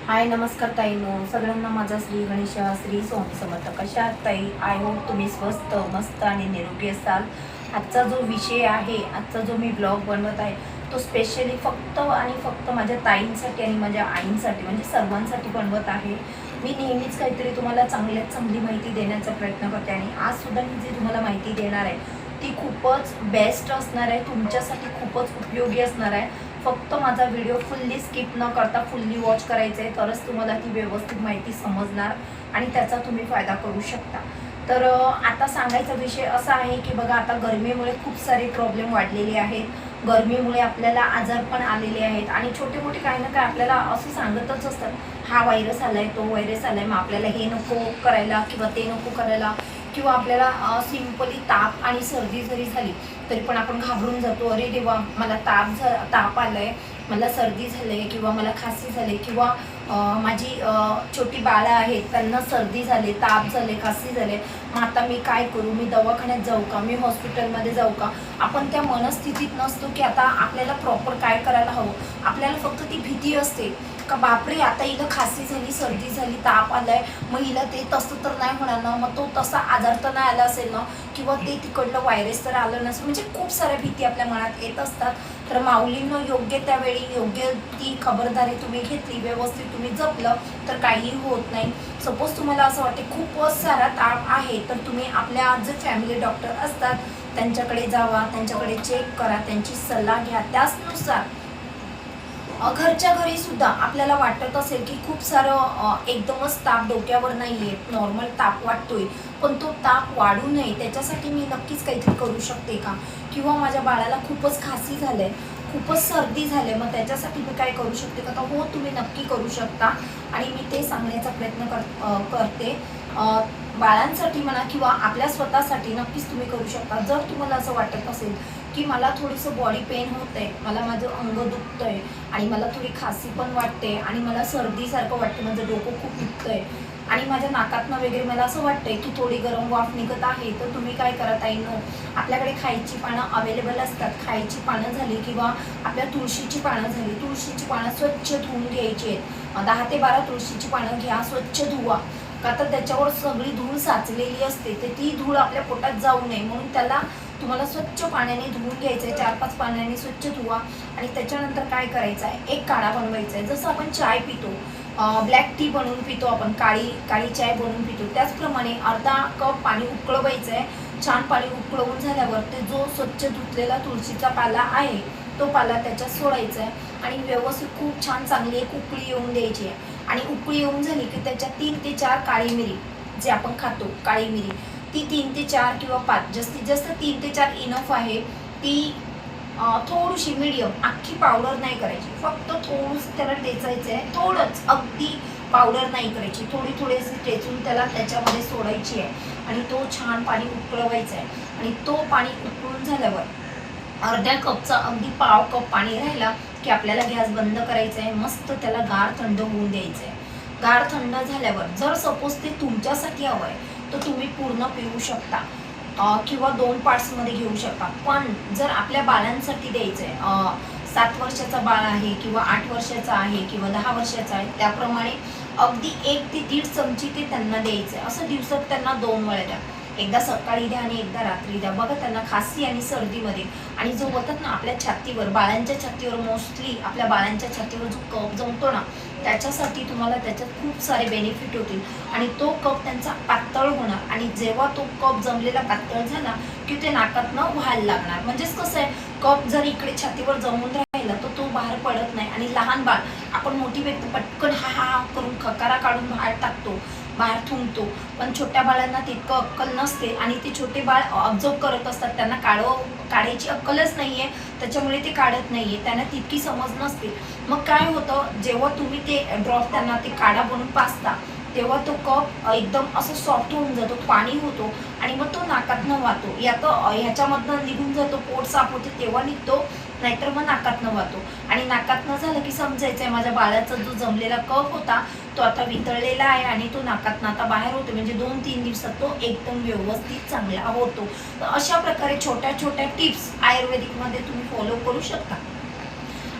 हाय नमस्कार ताईनो, सगळ्यांना माझा श्री गणेश श्री स्वामी समर्थ. कशा आहात ताई? आय होप तुम्ही स्वस्त मस्त आणि निरोगी असाल. आजचा जो विषय आहे, आजचा जो मी ब्लॉग बनवत आहे तो स्पेशली फक्त आणि फक्त माझ्या ताईंसाठी आणि माझ्या आईंसाठी म्हणजे सर्वांसाठी बनवत आहे. मी नेहमीच काहीतरी तुम्हाला चांगल्यात चांगली माहिती देण्याचा प्रयत्न करते आणि आज सुद्धा मी जी तुम्हाला माहिती देणार आहे ती खूपच बेस्ट असणार आहे, तुमच्यासाठी खूपच उपयोगी असणार आहे. फक्त माझा व्हिडिओ फुल्ली स्किप न करता फुल्ली वॉच करायचं आहे, तरच तुम्हाला ती व्यवस्थित माहिती समजणार आणि त्याचा तुम्ही फायदा करू शकता. तर आता सांगायचा विषय असा आहे की बघा, आता गरमीमुळे खूप सारे प्रॉब्लेम वाढलेले आहेत. गरमीमुळे आपल्याला आजार पण आलेले आहेत आणि छोटे मोठे काही ना काय आपल्याला असं सांगतच असतात, हा व्हायरस आलाय, तो व्हायरस आलाय, मग आपल्याला हे नको करायला किंवा ते नको करायला. किंवा आपल्याला सिंपली ताप आणि सर्दी जरी झाली तरी पण आपण घाबरून जातो, अरे देवा मला ताप आलाय, मला सर्दी झाली किंवा मला खासी झाली किंवा माझी छोटी बाळं आहेत त्यांना सर्दी झाली, ताप झाले, खासी झाले, मग आता मी काय करू, मी दवाखान्यात जाऊ का, मी हॉस्पिटलमध्ये जाऊ का. आपण त्या मनस्थितीत नसतो की आता आपल्याला प्रॉपर काय करायला हवं. आपल्याला फक्त ती भीती असते का बापरे आता हिला खासी झाली, सर्दी झाली, ताप आलाय, मग हिला ते तसं तर नाही होणार ना, मग तो तसा आजार तर नाही आला असेल ना, किंवा ते तिकडलं व्हायरस तर आलं नसेल. म्हणजे खूप साऱ्या भीती आपल्या मनात येत असतात. तर माऊलींनं योग्य त्यावेळी योग्य ती खबरदारी तुम्ही घेतली, व्यवस्थित तुम्ही जपलं तर काहीही होत नाही. सपोज तुम्हाला असं वाटते खूपच सारा ताप आहे तर तुम्ही आपल्या जे फॅमिली डॉक्टर असतात त्यांच्याकडे जावा, त्यांच्याकडे चेक करा, त्यांची सल्ला घ्या. त्याचनुसार घरच्या घरी सुद्धा आपल्याला वाटत असेल की खूप सारं एकदमच ताप डोक्यावर नाहीये, नॉर्मल ताप वाटतोय, पण तो ताप वाढू नये त्याच्यासाठी मी नक्कीच काहीतरी करू शकते का. किंवा माझ्या बाळाला खूपच खासी झालंय, खूपच सर्दी झाले, मग त्याच्यासाठी मी काय करू शकते का. तर हो, तुम्ही नक्की करू शकता आणि मी ते सांगण्याचा प्रयत्न करते. बाळांसाठी म्हणा किंवा आपल्या स्वतःसाठी नक्कीच तुम्ही करू शकता. जर तुम्हाला असं वाटत असेल की मला थोडंसं बॉडी पेन होत आहे, मला माझं अंग दुखतंय आणि मला थोडी खासी पण वाटते आणि मला सर्दीसारखं वाटतं, माझं डोकं खूप दुखतंय आणि माझ्या नाकातनं वगैरे मला असं वाटतंय की थोडी गरम वाफ निघत आहे, तर तुम्ही काय करा ताईंनो, आपल्याकडे खायची पानं अवेलेबल असतात. खायची पानं झाली किंवा आपल्या तुळशीची पानं झाली, तुळशीची पानं स्वच्छ धुवून घ्यायची आहेत. 10 ते 12 तुळशीची पानं घ्या, स्वच्छ धुवा. का तर त्याच्यावर सगळी धूळ साचलेली असते, तर ती धूळ आपल्या पोटात जाऊ नये म्हणून त्याला तुम्हाला स्वच्छ पाण्याने धुवून घ्यायचं आहे. 4-5 पाण्याने स्वच्छ धुवा आणि त्याच्यानंतर काय करायचं आहे, एक काढा बनवायचा आहे. जसं आपण चाय पितो, ब्लॅक टी बनवून पितो, आपण काळी चाय बनवून पितो, त्याचप्रमाणे अर्धा कप पाणी उकळवायचं आहे. छान पाणी उकळवून झाल्यावर ते जो स्वच्छ धुतलेला तुळशीचा पाला आहे तो पाला त्याच्यात सोडायचा आहे आणि व्यवस्थित खूप छान चांगली एक उकळी येऊन द्यायची आहे. आणि उकळी येऊन झाली की त्याच्यात 3 ते 4 काळी मिरी, जे आपण खातो काळी मिरी, ती 3 ते 4 किंवा 5, जास्तीत जास्त 3 ते 4 इनफ आहे. ती थोडीशी मीडियम, अख्खी पावडर नाही करायची, फक्त थोडंसं त्याला टेचायचं आहे, थोडंच, अगदी पावडर नाही करायची, थोडी अशी टेचून त्याला त्याच्यामध्ये सोडायची आहे आणि तो छान पाणी उकळवायचा आहे. आणि तो पाणी उकळून झाल्यावर अर्ध्या कपचा अगदी पाव कप पाणी राहिला की आपल्याला गॅस बंद करायचा आहे. मस्त त्याला गार थंड होऊन द्यायचं आहे. गार थंड झाल्यावर जर सपोज ते तुमच्यासाठी हवं आहे तर तुम्ही पूर्ण पिऊ शकता किंवा 2 पार्ट्समध्ये घेऊ शकता. पण जर आपल्या बाळांसाठी द्यायचं आहे, 7 वर्षाचा बाळ आहे किंवा 8 वर्षाचा आहे किंवा 10 वर्षाचा आहे, त्याप्रमाणे अगदी 1 ते 1.5 चमचे ते त्यांना द्यायचं आहे. असं दिवसात त्यांना 2 वेळा द्या, एकदा सकाळी द्या आणि एकदा रात्री द्या. बघा त्यांना खासी आणि सर्दीमध्ये आणि जो बोलतात ना आपल्या छातीवर, बाळांच्या छातीवर, मोस्टली आपल्या बाळांच्या छातीवर जो कफ जमतो ना, त्याच्यासाठी तुम्हाला त्याच्यात खूप सारे बेनिफिट होतील आणि तो कप त्यांचा पातळ होणार आणि जेव्हा तो कप जमलेला पातळ झाला की ते नाकातनं व्हायला लागणार. म्हणजेच कसं आहे, कप जर इकडे छातीवर जमून राहिला तर तो बाहेर पडत नाही. आणि लहान बाळ, आपण मोठी व्यक्ती पटकन हा हा करून खकारा काढून बाहेर टाकतो, बाहेर थुंकतो, पण छोट्या बाळांना तितकं अक्कल नसते आणि ते छोटे बाळ ऑब्झर्व करत असतात, त्यांना काढायची अक्कलच नाही आहे, त्याच्यामुळे ते काढत नाही आहे, त्यांना तितकी समज नसते. मग काय होतं, जेव्हा तुम्ही ते ड्रॉप त्यांना ते काढा बनवून पाजता तेव्हा तो कप एकदम असं सॉफ्ट होऊन जातो, पाणी होतो आणि मग तो नाकातनं वाहतो. ह्याच्यामधनं निघून जातो, पोट साफ होते तेव्हा निघतो, नाहीतर मग नाकातनं वाहतो. आणि नाकातनं झालं की समजायचं आहे माझ्या बाळाचा जो जमलेला कफ होता तो आता वितळलेला आहे आणि तो नाकातनं आता बाहेर होतो. म्हणजे 2-3 दिवसात तो एकदम व्यवस्थित चांगला होतो. तर अशा प्रकारे छोट्या छोट्या टिप्स आयुर्वेदिकमध्ये तुम्ही फॉलो करू शकता.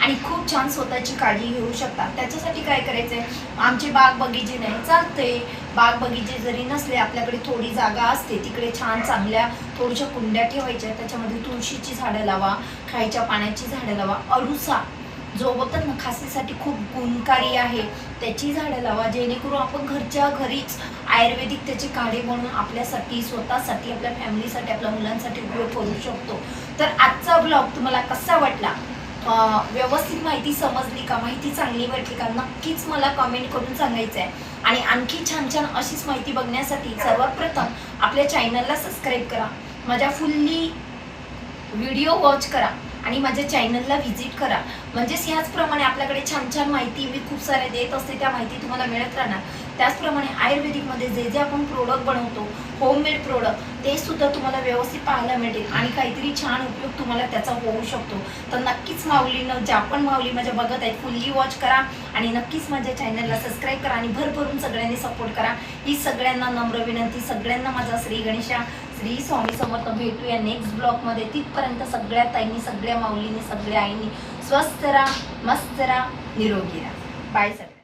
आणि खूप छान स्वतःची काळजी घेऊ शकता. त्याच्यासाठी काय करायचं आहे, आमचे बाग बगीचे नाही चालते, बाग बगीचे जरी नसले आपल्याकडे थोडी जागा असते तिकडे छान चांगल्या थोड्याशा कुंड्या ठेवायच्या, त्याच्यामध्ये तुळशीची झाडं लावा, खायच्या पाण्याची झाडं लावा, अळूचा जो बोलतात ना खासीसाठी खूप गुणकारी आहे त्याची झाडं लावा, जेणेकरून आपण घरच्या घरीच आयुर्वेदिक त्याचे काढे बनवून आपल्यासाठी, स्वतःसाठी, आपल्या फॅमिलीसाठी, आपल्या मुलांसाठी उपयोग करू शकतो. तर आजचा ब्लॉग तुम्हाला कसा वाटला, व्यवस्थित माहिती समजली का, माहिती चांगली वाटली का, नक्कीच मला कमेंट करून सांगायचं आहे. आणि आणखी छान छान अशीच माहिती बघण्यासाठी सर्वात प्रथम आपल्या चॅनलला सबस्क्राईब करा, माझ्या फुल्ली व्हिडिओ वॉच करा आणि माझ्या चॅनलला व्हिजिट करा. म्हणजेच ह्याचप्रमाणे आपल्याकडे छान छान माहिती मी खूप साऱ्या देत असते, त्या माहिती तुम्हाला मिळत राहणार. त्याचप्रमाणे आयुर्वेदिकमध्ये जे जे आपण प्रोडक्ट बनवतो, होममेड प्रोडक्ट, ते सुद्धा तुम्हाला व्यवस्थित पाहायला मिळेल आणि काहीतरी छान उपयोग तुम्हाला त्याचा होऊ शकतो. तर नक्कीच माऊलीनं, ज्या पण माऊली माझ्या बघत आहेत, फुल्ली वॉच करा आणि नक्कीच माझ्या चॅनलला सबस्क्राईब करा आणि भरभरून सगळ्यांनी सपोर्ट करा. ही सगळ्यांना नम्र विनंती. सगळ्यांना माझा श्री गणेशा, श्री स्वामी समर्थ. भेटूया नेक्स्ट ब्लॉगमध्ये. तिथपर्यंत सगळ्या ताईंनी, सगळ्या माऊलींनी, सगळ्या आईंनी स्वस्थ राहा, मस्त राहा, निरोगी राहा. Bye sir.